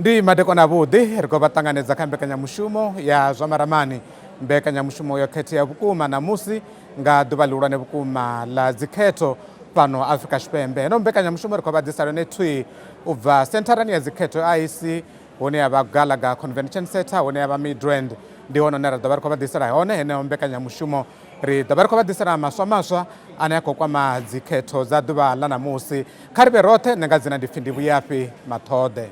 Ndi madekwana vhuḓi ri khou vha ṱanganedza kha mbekanyamushumo ya Zwa Maramani, mbekanyamushumo yo khetheaho vhukuma namusi nga ḓuvha ḽihulwane vhukuma ḽa dzikhetho fhano Afrika Tshipembe. Heno mbekanyamushumo ri khou vha ḓisa yone thwii u bva sentharani ya dzikhetho IEC hune ya vha Gallagher Convention Centre hune ya vha Midrand, ndi hone hune ra ḓo vha ri khou vha ḓisela hone heneyo mbekanyamushumo. Ri ḓo vha ri khou vha ḓisela maswa ane a khou kwama dzikhetho dza ḓuvha ḽa namusi. Kha ri vhe roṱhe, nne nga dzina ndi pfhi ndi Vhuyafhi Maṱhoḓe.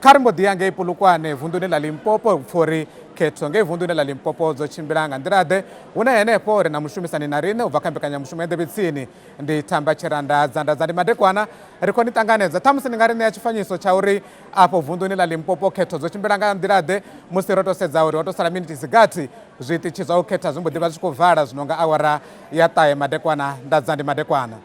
Kha ri mbo ḓi ya ngei Polokwane vunḓuni ḽa Limpopo pfhori khetho ngei vunḓuni ḽa Limpopo dzo tshimbila nga nḓilaḓe, hune henefho ri na mushumisani na riṋe u bva kha mbekanyamushumo ya Nḓevhetsini ndi Thamba Tshirandadza. Ndi madekwana ri khou ni ṱanganedza ṱhamusi ndi nga ri ṋea tshifanyiso tsha uri afho vunḓuni ḽa Limpopo khetho dzo tshimbila nga nḓilaḓe musi ro to sedza uri ho to sala miniti sigathi zwiṱitshi zwa u khetha zwi mbo ḓi vha zwi khou vala zwino nga awara ya ṱahe madekwana. Ndi madekwana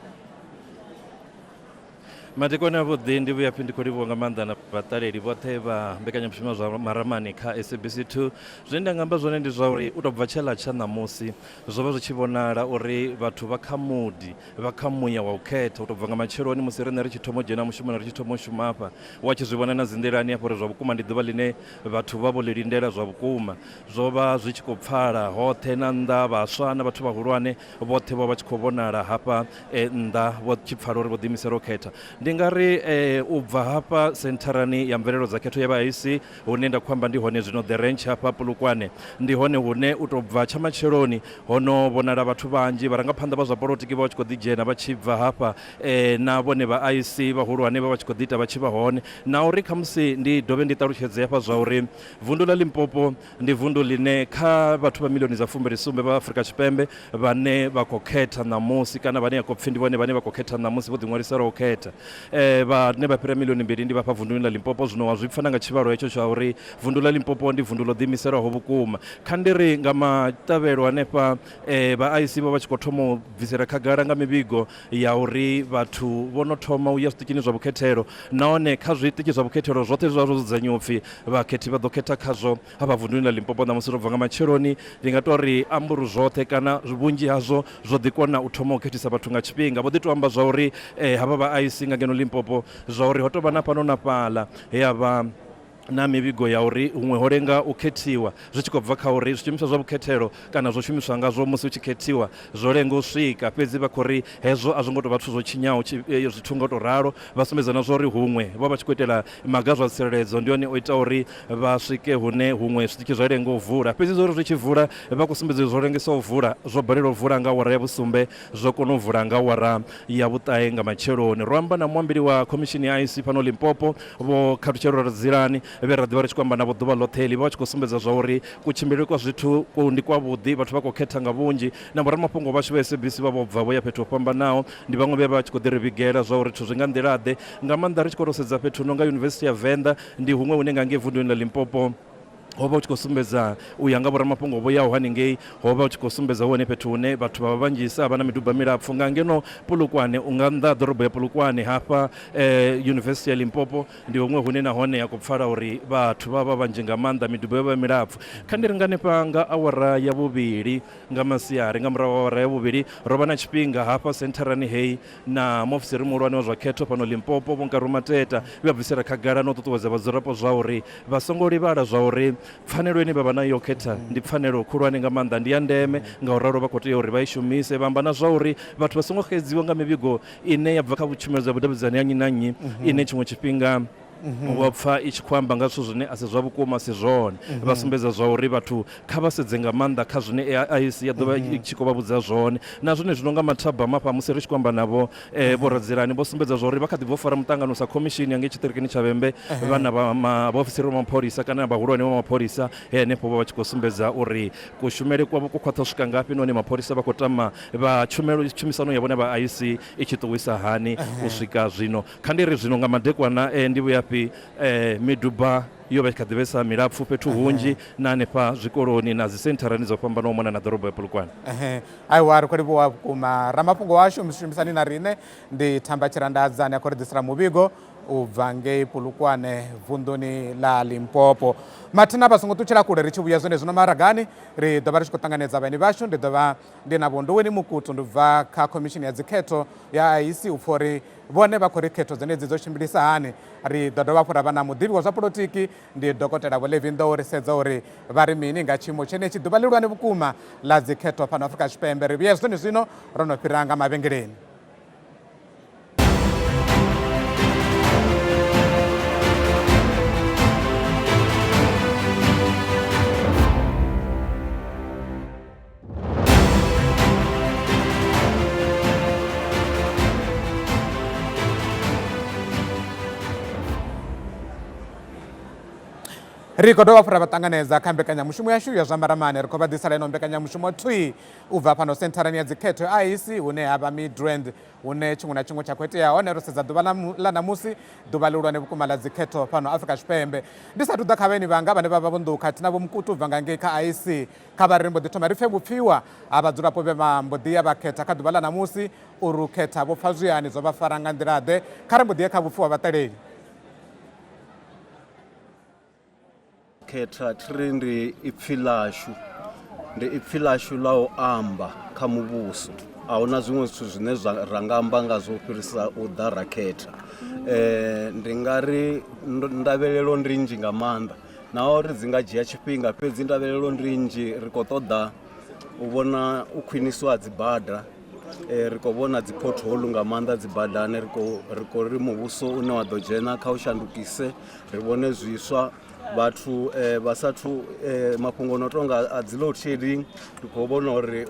madekwana vhuḓi ndi Vhuyafhi ndi khou livhuwa nga maanḓa na vhaṱaleli vhoṱhe vha mbekanyamushumo Zwa Maramani kha SABC 2. Zwine nda nga amba zwone ndi zwa uri u tou bva tsheḽa tsha ṋamusi zwo vha zwi tshi vhonala uri vhathu vha kha mudi, vha kha muya wa u khetha. U tou bva nga matsheloni musi riṋe ri tshi thoma u dzhena mushumoni, ri tshi thoma u shuma afha, wa tshi zwi vhona na dzi nḓilani afho uri zwa vhukuma ndi ḓuvha ḽine vhathu vha vho ḽi lindela zwa vhukuma. Zwo vha zwi tshi khou pfala hoṱhe na nnḓa, vhaswa na vhathu vhahulwane vhoṱhe vho vha tshi khou vhonala hafha nnḓa, vho tshi pfala uri vho ḓiimisela u khetha. Ndi nga ri u bva hafha sentharani ya mvelelo dza khetho ya vha IEC hune nda khou amba ndi hone zwino the ranch hafha Polokwane, ndi hone hune u tou bva tsha matsheloni hono vhonala vhathu vhanzhi, vharangaphanḓa vha zwa polotiki vha tshi khou ḓi dzhena vha tshi bva hafha na vhone vha IEC vhahulwane vha tshi khou ḓi ita vha tshi vha hone. Na uri khamusi ndi dovhe ndi ṱalutshedze hafha zwa uri vunḓu ḽa Limpopo ndi vunḓu ḽine kha vhathu vha milioni dza 27 vha Afrika Tshipembe vhane vha khou khetha ṋamusi kana vhane ya khou pfhi ndi vhone vhane vha khou khetha ṋamusi vho ḓiṅwalisela u khetha, vhane vha fhira milioni 2 ndi vhafha vunḓuni ḽa Limpopo. Zwino wa zwi pfa na nga tshivhalo hetsho tsha uri vunḓu ḽa Limpopo ndi vunḓu ḽo ḓiimiselaho vhukuma. Kha ndi ri nga matavhelo hanefha vha IEC vha tshi khou thoma u bvisela khagala nga mivhigo ya uri vhathu vho no thoma u ya zwiṱitshini zwa vhukhethelo, nahone kha zwiṱitshi zwa vhukhethelo zwoṱhe zwa zwo dzudzanyiwa upfhi vhakhethi vha ḓo khetha khazwo hafha vunḓuni ḽa Limpopo ṋamusi ro bva nga matsheloni. Ndi nga tou ri amburu zwoṱhe kana vhunzhi hazwo zwo ḓi kona u thoma u khethisa vhathu nga tshifhinga. Vho ḓi tou amba zwa uri havha vha IEC nga ngeno Limpopo zwa uri ho tou vha na fhano na fhaḽa he ya vha na mivhigo ya uri huṅwe ho lenga u khethiwa zwi tshi khou bva kha uri zwishumiswa zwa vhukhethelo kana zwo shumiswa ngazwo musi hu tshi khethiwa zwo lenga u swika. Fhedzi vha khou ri hezwo a zwo ngo tou vha zwithu zwo tshinyaho zwithu nga u tou ralo. Vha sumbedza na zwa uri huṅwe vha tshi khou itela maga zwa tsireledzo, ndi hone o ita uri vha swike hune huṅwe zwiṱitshi zwa lenga u vula. Fhedzi zwo ri zwi tshi vula vha khou sumbedza zwo lengesa u vula, zwo balelwa u vula nga awara ya vhusumbe, zwo kona u vula nga awara ya vhuṱahe nga matsheloni. Ro amba na muambeli wa khomishini ya IEC fhano Limpopo Vho Khathutshelwa Radzilani, vhe ra ḓivha ri tshi khou amba navho ḓuvha ḽoṱhe ḽi vha tshi khou sumbedza zwa uri kutshimbilele kwa zwithu ndi kwavhuḓi, vhathu vha khou khetha nga vhunzhi. Na vhoramafhungo vhashu vha SABC vha vho bva vho ya fhethu ho fhambanaho, ndi vhaṅwe vhe vha tshi khou ḓi ri vhigela zwa uri zwithu zwi nga nḓilaḓe. Nga maanḓa ri tshi khou tou sedza fhethu no nga Yunivesithi ya Venḓa ndi huṅwe hune nga ngei vunḓuni ḽa Limpopo ho vha hu tshi khou sumbedza u ya nga vhoramafhungo vho yaho haningei, ho vha hu tshi khou sumbedza hone fhethu hune vhathu vha vhanzhisa vha na miduba milapfhu. Nga ngeno Polokwane, u nga nnḓa ḓorobo ya Polokwane hafha Yunivesithi ya Limpopo ndi huṅwe hune nahone ya khou pfala uri vhathu vha vha vhanzhi nga maanḓa, miduba yo vha milapfhu. Kha ndi ri nga hanefha nga awara ya vhuvhili nga masiari, nga murahu wa awara ya vhuvhili ro vha na tshifhinga hafha sentharani hei na Muofisiri muhulwane wa zwa khetho fhano Limpopo Vho Nkarumateta vha bvisela khagala na u ṱuṱuwedza vhadzulapo zwa uri vha songo livhala zwa uri pfanelo ine vha vha nayo khetha ndi pfanelo khulwane nga maanḓa, ndi ya ndeme. Nga u ralo vha khou tea uri vha i shumise. Vha amba na zwa uri vhathu vha songo xedziwa nga mivhigo ine ya bva kha tshumelo dza vhudavhidzani ya nnyi na nnyi ine tshiṅwe tshifhinga wa pfa i tshi khou amba nga zwithu zwine a si zwa vhukuma, si zwone. Vha sumbedza zwa uri vhathu kha vha sedze nga maanḓa kha zwine IEC ya ḓovha i tshi khou vha vhudza zwone, na zwone zwino nga mathabama hafha musi ri tshi khou amba navho Vho Radzilani vho sumbedza zwa uri vha kha ḓi bva u fara muṱangano sa khomishini ya ngei tshiṱirikini tsha Vhembe, vhana vhaofisiri vha mapholisa kana vhahulwane vha mapholisa henefho vha tshi khou sumbedza uri kushumele kwavho ku khwaṱha u swika ngafhi, nahone mapholisa vha khou tama vha tshumisano ya vhone vha IEC i tshi ṱuwisa hani u swika zwino. Kha ndi ri zwino nga madekwana ndi Vhuyafhi miduba yo vha i kha ḓi vhesa milapfhu fhethu hunzhi na hanefha zwikoloni na dzi sentharani dzo fhambanaho mona na ḓorobo ya Polokwane. Aiwa ri khou livhuwa vhukuma ramafhungo washu mushumisani na riṋe ndi Thamba Tshirandadza ane a khou ri ḓisela muvhigo ubva ngei Polokwane vunḓuni ḽa Limpopo. Mathina vha songo ṱutshela kule ri tshi vhuya zwenezwino maragani ri ḓo vha ri tshi khou ṱanganedza vhaeni vhashu. Ndi ḓo vha ndi na Vho-Ndoweni Mukutu ndi bva kha khomishini ya dzikhetho ya IEC u pfha uri vhone vha khou ri khetho dzenedzi dzo tshimbilisa hani. Ri ḓo dovha hafhu ra vha na mudivhi wa zwa polotiki ndi dokotela Vho-Levy Ndou ri sedza uri vha ri mini nga tshiimo tshenetshi ḓuvha ḽihulwane vhukuma ḽa dzikhetho fhano Afrika Tshipembe. Ri vhuya zwenezwino ro no fhira nga mavhengeleni. Ri khou dovha hafhu ra vha ṱanganedza kha mbekanyamushumo yashu ya Zwa Maramani. Ri khou vha ḓisela ino mbekanyamushumo thwii u bva fhano sentharani ya dzikhetho ya IEC hune ha vha Midrand hune tshiṅwe na tshiṅwe tsha khou itea hone. Ro sedza ḓuvha ḽa ṋamusi ḓuvha ḽihulwane vhukuma ḽa dzikhetho fhano Afrika Tshipembe. Ndi sathu ḓa kha vhaeni vhanga vhane vha vha Vho Ndou khathihi na Vho Mukutu bva nga ngei kha IEC kha vha ri mbo ḓi thoma ri pfhe vhupfiwa ha vhadzulapo vhe vha mbo ḓi ya vha khetha kha ḓuvha ḽa ṋamusi uri u khetha vho pfha zwihani zwo vha fara nga nḓilaḓe. Kha ri mbo ḓi ye kha vhupfiwa vhaṱaleli. Khetha thiri ndi ipfhi ḽashu, ndi ipfhi ḽashu ḽa u amba kha muvhuso. Ahuna zwiṅwe zwithu zwine ra nga amba ngazwo fhirisa u ḓa ra khetha. Ndi nga ri ndavhelelo ndi nnzhi nga maanḓa na uri dzi nga dzhia tshifhinga fhedzi ndavhelelo ndi nnzhi. Ri khou ṱoḓa u vhona u khwiniswa ha dzi bada, ri khou vhona dzi pothole nga maanḓa dzi badani. Ri khou ri muvhuso une wa ḓo dzhena kha u shandukise, ri vhone zwiswa vhathu vha sathu mafhungo no tonga a dzi load shedding. Ri khou vhona uri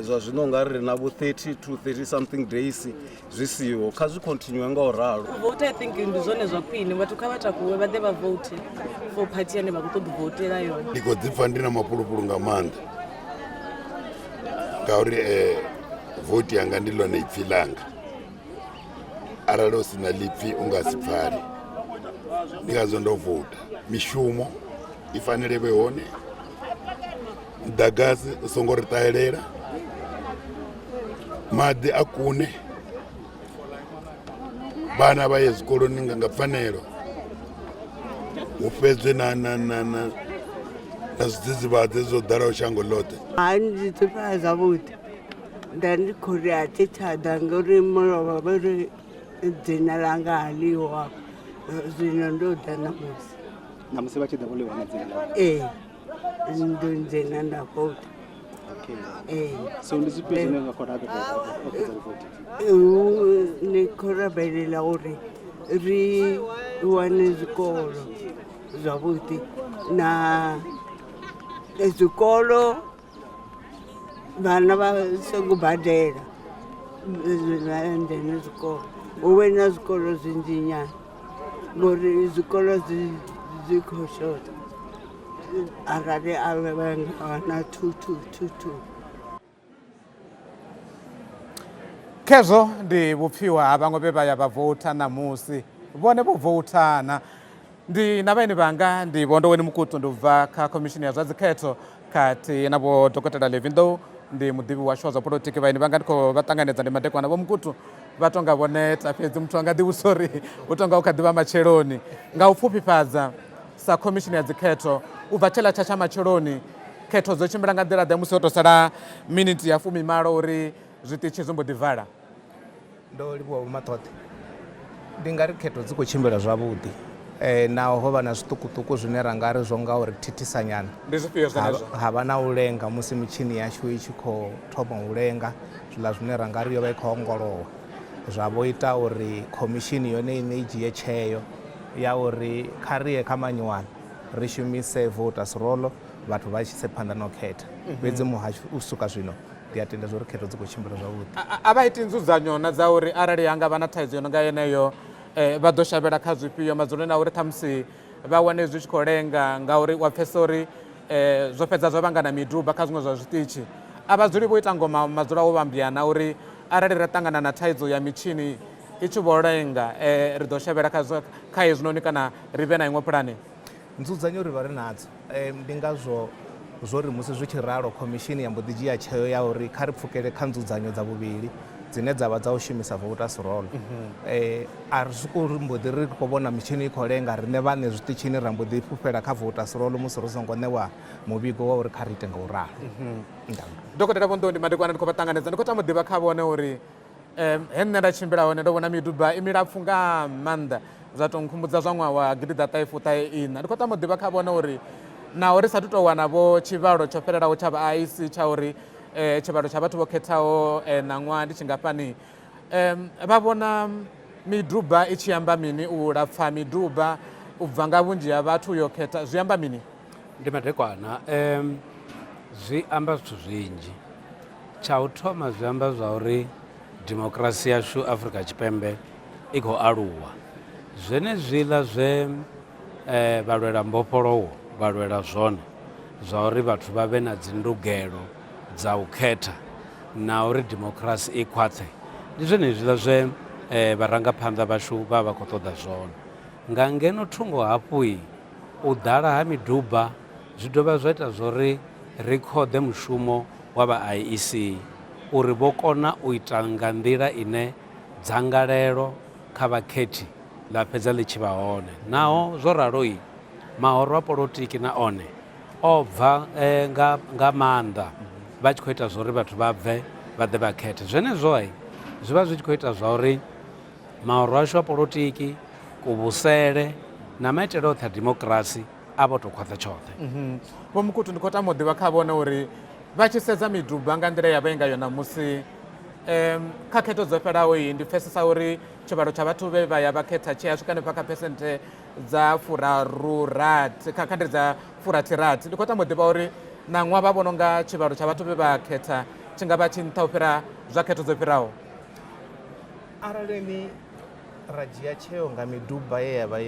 zwa zwino nga ri na vho 30 to 30 something days zwi siho, kha zwi continue nga u ralo. Vote I think ndi zwone zwa khwine vhathu kha vha takuwe vha ḓe vha vote for party ane vha khou ṱoḓa u votela yone. Ndi khou ḓi pfha ndi na mafhulufhulu nga maanḓa ngauri vote yanga ndi ḽone ipfhi ḽanga. Arali u sina ḽipfhi u nga si pfhali. Ndi ngazwo ndo vota. Mishumo i fanele vhe hone, muḓagasi u songo ri ṱahelela, maḓi a kune, vhana vha ye zwikoloni nga pfanelo, hu fhedzwe na zwidzidzivhadzi zwo ḓalaho shango ḽoṱhe. Hai, ndi ḓi pfha zwavhuḓi. Nda ndi khou ri a thi tsha ḓa ngauri mulovha vha ri dzina ḽanga haḽiho zwino ndo ḓa ṋamusi. Namusi vha tshi ḓa vho ḽiwana dzina ḽavho? Ndo dzhena nda vota. So ndi zwifhio zwine nga khou lavhelela ni khou lavhelela uri ri wane zwikolo zwavhuḓi na zwikolo vhana vha songo badela ndene zwikolo, hu vhe na zwikolo zwinzhi nyana ngori zwikolo dzi khou shotha arali a vha na 222. Khezwo ndi vhupfiwa ha vhaṅwe vhe vha ya vha vouta ṋamusi vhone vho voutana. Ndi na vhaeni vhanga ndi Vho-Ndoweni Mukutu ndi bva kha khomishini ya zwa dzikhetho khathihi na Vho dokotela Vho-Levy Ndou ndi mudivhi washu wa zwa polotiki. Vhaeni vhanga ndi khou vha ṱanganedza ndi madekwana Vho Mukutu vha tonga vho neta fhedzi muthu anga ḓivhusa uri u tonga u kha ḓivha matsheloni. Nga u pfufhifhadza sa khomishini ya dzikhetho u bva tsheḽa tsha matsheloni khetho dzo tshimbila nga nḓila ḓe musi ho to sala miniti ya 18 uri zwiṱitshi zwi mbo ḓi vala. Ndo livhuwa vho Maṱoḓe. Ndi nga ri khetho dzi khou tshimbila zwavhuḓi naho ho vha na zwiṱukuṱuku zwine ra nga ri zwo nga uri thithisa nyana. Ndi zwifhio zwenezwo? Ha vha na u lenga musi mitshini yashu i tshi khou thoma u lenga zwiḽa zwine ra nga ri yo vha i khou ongolowa. Zwa vho ita uri khomishini yone ine i dzhie tsheo ya uri kha ri ye kha manyuwani ri shumise voters roll vhathu vha tshi se phanḓa no khetha. Fhedzi muhasho u swika zwino ndi a tenda zwa uri khetho dzi khou tshimbila zwavhuḓi. A vha iti nzudzanyo na dza uri arali hanga vha na thaidzo yo no nga yeneyo vha ḓo shavhela kha zwifhio madzuloni a uri ṱhamusi vha wane zwi tshi khou lenga ngauri wa pfesa uri zwo fhedza zwa vhanga na miduba kha zwiṅwe zwa zwiṱitshi. A vha dzuli vho ita ngoma madzula o vhambiana uri arali ra ṱangana na thaidzo ya mitshini i tshi vho lenga ri ḓo shavhela kha hezwinoni kana ri vhe na iṅwe pulane. Nzudzanyo ri vha ri nadzo ndi ngazwo zwo ri musi zwi tshi ralo khomishini ya mbo ḓi dzhia tsheo ya uri kha ri pfukele kha nzudzanyo dza vhuvhili dzine dzavha dza u shumisa voters roll. A ri swiki ri mbo ḓi ri khou vhona mitshini i khou lenga riṋe vhaṋe zwiṱitshini ra mbo ḓi fhufhela kha voters roll musi ri songo ṋewa muvhigo wa uri kha ri ite nga u ralo. Dokotela Vho Ndoweni madekwana ndi khou vha ṱanganedza ndi khou tama u ḓivha kha vhone uri he nṋe nda tshimbila hone ndo vhona miduba i milapfu nga maanḓa zwa tou nkhumbudza zwa ṅwaha wa gidiḓaṱahefuṱahe ndi khou tama u ḓivha kha vhone uri naho ri sathu tou wana vho tshivhalo tsho fhelelaho tsha vha IEC tsha uri tshivhalo tsha vhathu vho khethaho na ṅwaha ndi tshingafhani vha vhona miduba i tshi amba mini u lapfa miduba u bva nga vhunzhi ha vhathu yo khetha zwi amba mini? Ndi madekwana zwi amba zwithu zwinzhi. Tsha u thoma zwi amba zwa uri demokrasi yashu Afrika Tshipembe i khou aluwa. Zwenezwiḽa zwe vhalwela mbofholowo vhalwela zwone zwa uri vhathu vha vhe na dzindugelo dza u khetha na uri demokrasi i khwaṱhe ndi zwenezwiḽa zwe vharangaphanḓa vhashu vha vha khou ṱoḓa zwone. Nga ngeno thungo hafhu u ḓala ha miduba zwi dovha zwa ita zwori ri khoḓe mushumo wa vha IEC uri vho kona u ita nga nḓila ine dzangalelo kha vhakhethi ḽa fhedza ḽi tshi vha hone. Naho zwo ralo mahoro a polotiki na one o bva nga maanḓa vha tshi khou ita zwori vhathu vha bve vha ḓe vha khethe. Zwenezwo zwi vha zwi tshi khou ita zwa uri mahoro ashu a polotiki kuvhusele na maitele oṱhe a demokrasi a vho tou khwaṱha tshoṱhe. Vho Mukutu ndi khou tama u ḓivha kha vhone uri vha tshi sedza miduba nga nḓila ya vha i ngayo namusi kha khetho dzo fhelaho ndi pfesesa uri tshivhalo tsha vhathu vhe vha ya vha khetha tshi a swika hanefha kha phesenthe dza 36 kha khandi dza 46. Ndi khou tama u ḓivha uri na ṅwaha vha vhona nga tshivhalo tsha vhathu vhe vha khetha tshi nga vha tshi nṱha u fhira zwa khetho dzo fhiraho. Arali ni ra dzhia tsheo nga miduba ye ya vha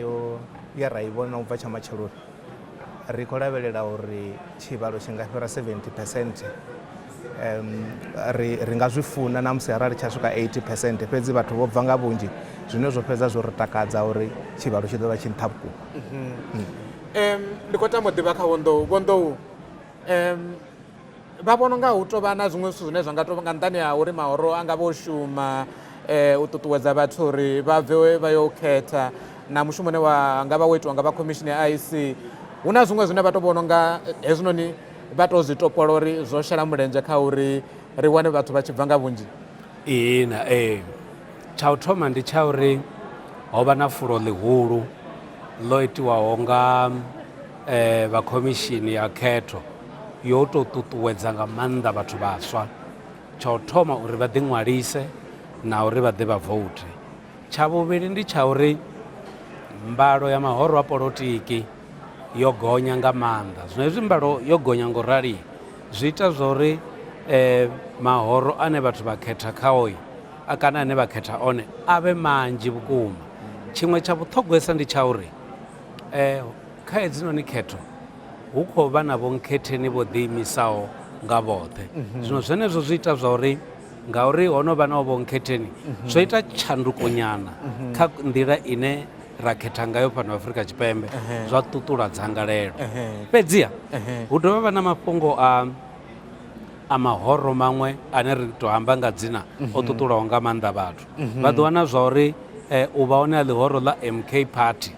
ya ra i vhona u bva tsha matsheloni ri khou lavhelela uri tshivhalo tshi nga fhira 70%. Ri nga zwi funa na musi arali tsha swika 80%, fhedzi vhathu vho bva nga vhunzhi zwine zwo fhedza zwo ri takadza uri tshivhalo tshi ḓo vha tshi nṱha vhukuma. Ndi khou tama u ḓivha kha Vho Ndou vha vhona nga hu tou vha na zwiṅwe zwithu zwine zwa nga tou nga nṱhani ha uri mahoro a nga vho shuma u ṱuṱuwedza vhathu uri vha bve vha yo khetha na mushumo une wa nga vha wo itiwa nga vha khomishini ya IEC. Hu na zwiṅwe zwine vha tou vhona nga hezwinoni vha tou zwi topola uri zwo shela mulenzhe kha uri ri wane vhathu vha tshi bva nga vhunzhi? Ihina tsha u thoma ndi tsha uri ho vha na fulo ḽihulu ḽo itiwaho nga vha khomishini ya khetho yo tou ṱuṱuwedza nga maanḓa vhathu vhaswa. Tsha u thoma uri vha ḓiṅwalise na uri vha ḓe vha vote. Tsha vhuvhili ndi tsha uri mbalo ya mahoro a polotiki yo gonya nga maanḓa. Zwino hezwi mbalo yo gonya ngo rali zwi ita zwori mahoro ane vhathu vha khetha khao kana ane vha khetha one a vhe manzhi vhukuma. Tshiṅwe tsha vhuṱhogwesa ndi tsha uri kha hedzinoni khetho hu khou vha na vhonkheteni vho ḓiimisaho nga vhoṱhe. Zwino zwenezwo zwi ita zwa uri ngauri ho no vha na vhonkheteni zwo ita tshanduko nyana kha nḓila ine ra khetha ngayo fhano Afrika Tshipembe zwa ṱuṱula dzangalelo. Fhedziha hu dovha vha na mafhungo a mahoro maṅwe ane ri tou amba nga dzina o ṱuṱulaho nga maanḓa vhathu. Vha ḓo wana zwa uri u vha hone ha ḽihoro ḽa MK Party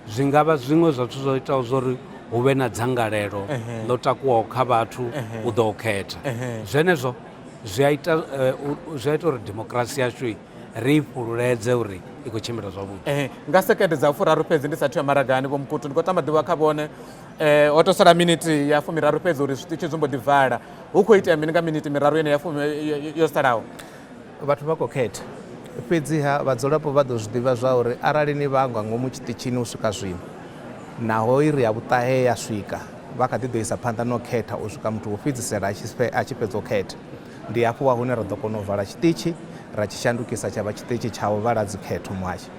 zwi nga vha zwiṅwe zwa zwithu zwo itaho zwori hu vhe na dzangalelo ḽo takuwaho kha vhathu u ḓo khetha. Zwenezwo zwi a ita uri demokrasi yashu ri i fhululedze uri i khou tshimbila zwavhuḓi. Nga sekende dza 30 fhedzi ndi sathu ya maragani Vho Mukutu ndi khou tama ḓivha kha vhone ho tou sala miniti ya 30 fhedzi uri zwiṱitshi zwi mbo ḓi vala. Hu khou itea mini nga miniti miraru yene ya 10 yo salaho? Vhathu vha khou khetha fhedziha vhadzulapo vha ḓo zwi ḓivha zwa uri arali ni vha nga ngomu tshiṱitshini u swika zwino naho iri ya vhuṱahe ya swika vha kha ḓi ḓo isa phanḓa no khetha u swika muthu wo fhedzisela a tshi fhedza u khetha. Ndi hafho wa hune ra ḓo kona u vala tshiṱitshi ra tshi shandukisa tsha vha tshiṱitshi tsha u vala dzikhetho muhasho.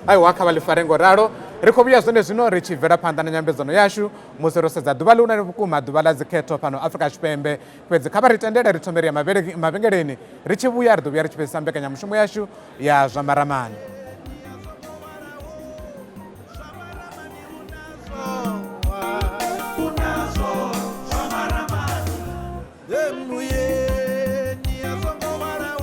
Aiwa kha vha ḽi fare ngo ralo ri khou vhuya zwone zwino ri tshi bvela phanḓa na nyambedzano yashu musi ro sedza ḓuvha ḽihulwane vhukuma ḓuvha ḽa dzikhetho fhano Afrika Tshipembe. Fhedzi kha vha ri tendele ri thomeri ya mavhengeleni ri tshi vhuya ri ḓo vhuya ri tshi fhedzisa mbekanyamushumo yashu ya Zwa Maramani. Emuyeni azongobala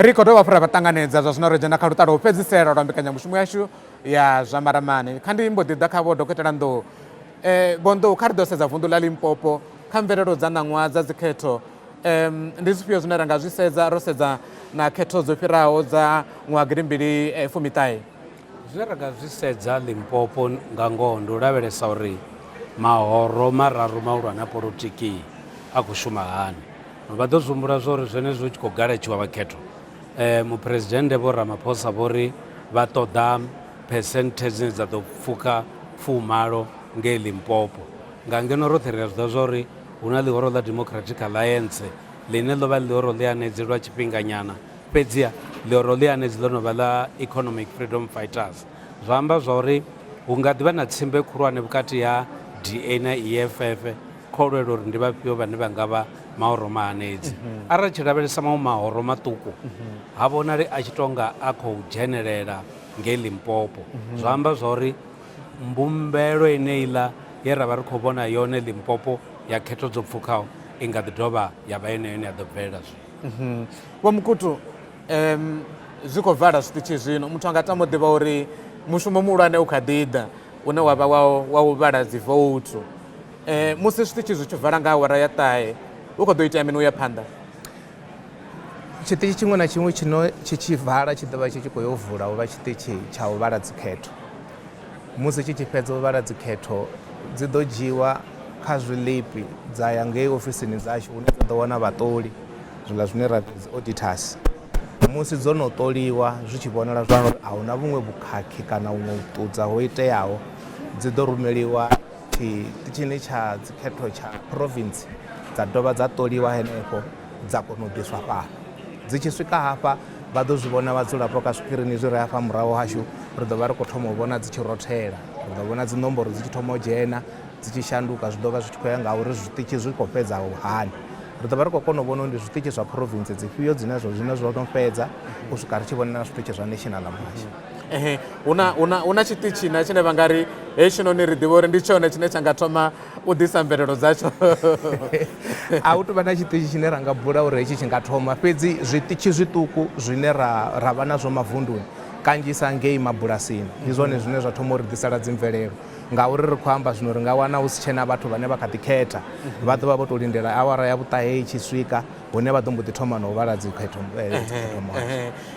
ri khou dovha fura vha ṱanganedza zwa zwino ri dzhena kha lutalo u fhedzisela lwa mbekanyamushumo yashu ya zwa maramani. Kha ndi mbo ḓi ḓa kha Vho Dokotela Ndou. Vho Ndou, kha ri ḓo sedza vunḓu ḽa Limpopo kha mvelelo dza ṋaṅwaha dza dzikhetho, ndi zwifhio zwine ra nga zwi sedza ro sedza na khetho dzo fhiraho dza ṅwaha 2019? Zwine ra nga zwi sedza Limpopo nga ngoho ndi u lavhelesa uri mahoro mararu mahulwane a polotiki a khou shuma hani. Vha ḓo zwi zwa uri zwenezwo tshi khou galetshiwa vhakhetho, muphuresidennde Vho Ramaphosa vho ri vha ṱoḓa phesenthe dzine dza ḓo pfuka 40 ngei Limpopo. Nga ngeno roṱhe ri a zwi ḓa zwa uri hu na ḽihoro ḽa Democratic Alliance ḽine ḽo vha ḽihoro ḽianedzi lwa tshifhinganyana, fhedziha ḽihoro ḽianedzi ḽo no vha ḽa Economic Freedom Fighters. Zwa amba zwa uri hu nga ḓi vha na tsimbe khulwane vhukati ha DA na EFF kho lwela uri ndi vhafhio vhane vha nga vha mahoro mahanedzi. Arali tshi lavhelesa maṅwe mahoro maṱuku ha vhonali a tshi tonga a khou dzhenelela ngei Limpopo. Zwa amba zwa uri mbumbelo ine iḽa ye ra vha ri khou vhona yone Limpopo ya khetho dzo pfukaho i nga ḓi dovha ya vha yone yone ya ḓo bvelela zwino. Vho Mukutu, zwi khou vala zwiṱitshi zwino, muthu a nga tama u ḓivha uri mushumo muhulwane u kha ḓi ḓa une wa vha wa u vhala dzi vouthu. Musi zwiṱitshi zwi tshi vala nga awara ya ṱahe u khou ḓo itea mini u ya phanḓa? Tshiṱitshi tshiṅwe na tshiṅwe tshino tshi tshi vala tshi ḓovha tshi khou yo vula u vha tshiṱitshi tsha u vhala dzikhetho. Musi tshi tshi fhedza u vhala dzikhetho dzi ḓo dzhiwa kha zwiḽipi dza ya ngei ofisini dzashu hune dza ḓo wana vhaṱoli, zwiḽa zwine ra dzi auditors. Musi dzo no ṱoliwa zwi tshi vhonala zwa uri a hu na vhuṅwe vhukhakhi kana huṅwe u ṱudza ho iteaho, dzi ḓo rumeliwa tshiṱitshini tsha dzikhetho tsha province dza dovha dza ṱoliwa henefho dza kona u ḓiswa fhano. Dzi tshi swika hafha vha ḓo zwi vhona vhadzulapo ka zwikirini zwi re hafha murahu hashu, ri ḓo vha ri khou thoma u vhona dzi tshi rothela, ri ḓo vhona dzi nomboro dzi tshi thoma u dzhena, dzi tshi shanduka, zwi ḓo vha zwi tshi khou ya nga uri zwiṱitshi zwi khou fhedza hani. Ri ḓo vha ri khou kona u vhona uri ndi zwiṱitshi zwa province dzifhio zwine zwo no fhedza u swika ri tshi vhona na zwiṱitshi zwa national muhasho. Hu na tshiṱitshi na tshine vha nga ri hetshinoni ri ḓivha uri ndi tshone tshine tsha nga thoma u ḓisa mvelelo dzatsho? A hu tou vha na tshiṱitshi tshine ra nga bula uri hetshi tshi nga thoma, fhedzi zwiṱitshi zwiṱuku zwine ra vha nazwo mavunduni kanzhisa ngei mabulasini ndi zwone zwine zwa thoma uri ḓisela dzi mvelelo, ngauri ri khou amba zwino ri nga wana hu si tshena vhathu vhane vha kha ḓi khetha, vha ḓo vha vho tou lindela awara ya vhuṱahe i tshi swika hune vha ḓo mbo ḓi thoma na u vhala dzikhetho.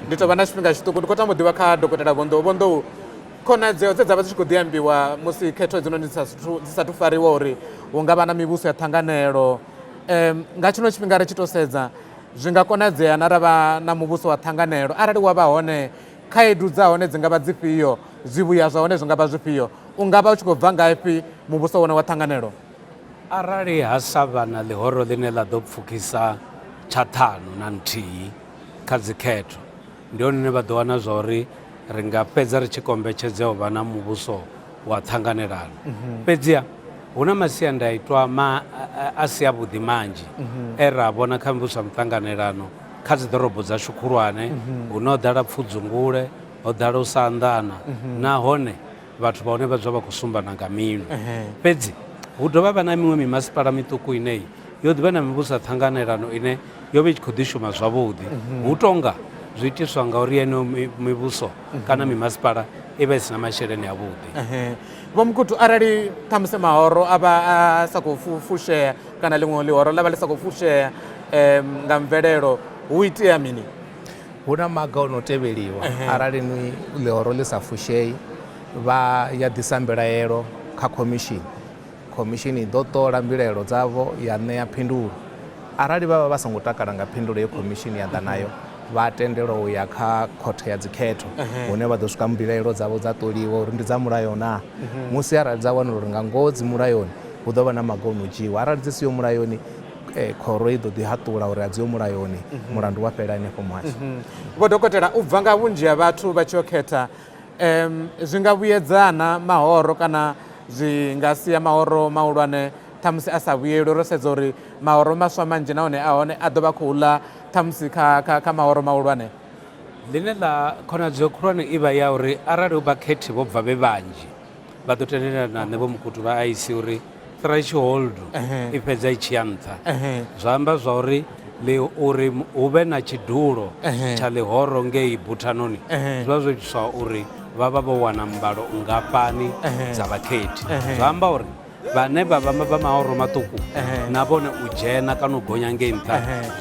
Ndi tou vha na tshifhinga tshiṱuku, ndi khou tama u ḓivha kha Dokotela Vho Ndou. Vho Ndou, khonadzeo dze dza vha dzi tshi khou ḓi ambiwa musi khetho hedzinoni dzi sathu fariwa uri hu nga vha na mivhuso ya ṱhanganelo, nga tshino tshifhinga ri tshi tou sedza zwi nga konadzea na ra vha na muvhuso wa ṱhanganelo arali wa vha hone, khaedu dza hone dzi nga vha dzifhio, zwivhuya zwa hone zwi nga vha zwifhio, u nga vha u tshi khou bva ngafhi muvhuso wone wa ṱhanganelo? Arali ha sa vha na ḽihoro ḽine ḽa ḓo pfukisa tsha ṱhanu na nthihi kha dzikhetho, ndi hone vha ḓo wana zwa uri ri nga fhedza ri tshi kombetshedzea u vha na muvhuso wa ṱhanganelano. Fhedziha hu na masiandaitwa a si avhuḓi manzhi ra vhona kha muvhuso wa muṱanganelano kha dzi ḓorobo dzashu khulwane, hu no ḓala pfudzungule, ho ḓala u sa anḓana, nahone vhathu vhane vha dzula vha khou sumbana nga minwe. Fhedzi hu dovha vha na miṅwe mimasipala miṱuku ine yo ḓivha na mivhuso ya ṱhanganelano ine yo vha i tshi khou ḓi shuma zwavhuḓi, hu tonga zwi itiswa ngauri yeneyo mivhuso kana mimasipala i vha i si na masheleni avhuḓi. Vho Mukutu, arali ṱhamusi mahoro a vha a sa khou fushea kana ḽiṅwe ḽihoro ḽa vha ḽi sa khou fushea nga mvelelo, hu itea mini? Hu na maga o no tevheliwa arali ni ḽihoro ḽi sa fushei, vha ya ḓisa mbilaelo kha khomishini. Khomishini i ḓo ṱola mbilaelo dzavho ya ṋea phindulo. Arali vha vha vha songo takala nga phindulo ye khomishini ya ḓa nayo, vha tendelwa u ya kha khothe ya dzikhetho hune vha ḓo swika mbilaelo dzavho dza ṱoliwa uri ndi dza mulayo na. Musi arali dza wanula uri nga ngoho dzi mulayoni, hu ḓo vha na maga o no dzhiiwa. Arali dzi siho mulayoni, khoro i ḓo ḓi haṱula uri a dziho mulayoni, mulandu wa fhela henefho muhasho. Vho Dokotela, u bva nga vhunzhi ha vhathu vha tshi yo khetha, zwi nga vhuyedzana mahoro kana zwi nga sia mahoro mahulwane ṱhamusi a sa vhuyeli, ro sedza uri mahoro maswa manzhi nahone a hone a ḓo vha khou ḽa ṱhamusi kha mahoro mahulwane? Ḽine ḽa khonadzeo khulwane i vha ya uri arali vhakhethi vho bva vhe vhanzhi, vha ḓo tendelana na Vho Mukutu vha IEC uri threshold i fhedza i tshi ya nṱha. Zwa amba zwa uri uri hu vhe na tshidulo tsha ḽihoro ngei buthanoni zwi vha zwo itiswa uri vha vha vho wana mbalo ngafhani dza vhakhethi zwa amba uri vhane vha vha mahoro maṱuku na vhone u dzhena kana u gonya ngei nṱha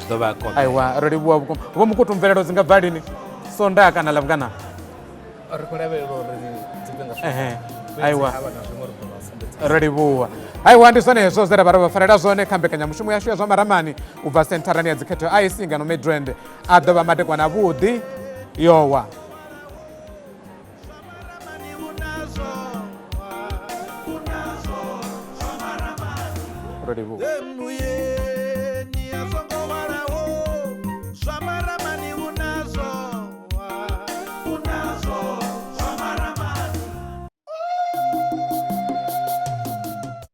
zwi ḓo vha konḓa. Aiwa ro livhuwa vhukuma. Vho Mukutu, mvelelo dzi nga bva lini sonda kana ḽavhungana? ri khou lavhelela uri dzifhinga aiwa ro livhuwa. Aiwa ndi zwone hezwo zwe ra vha ro vha farela zwone kha mbekanyamushumo yashu ya zwa maramani u bva sentharani ya dzikhetho ya IEC ngano Midrand a ḓo vha madekwana vhuḓi yowa. Ro livhuwa.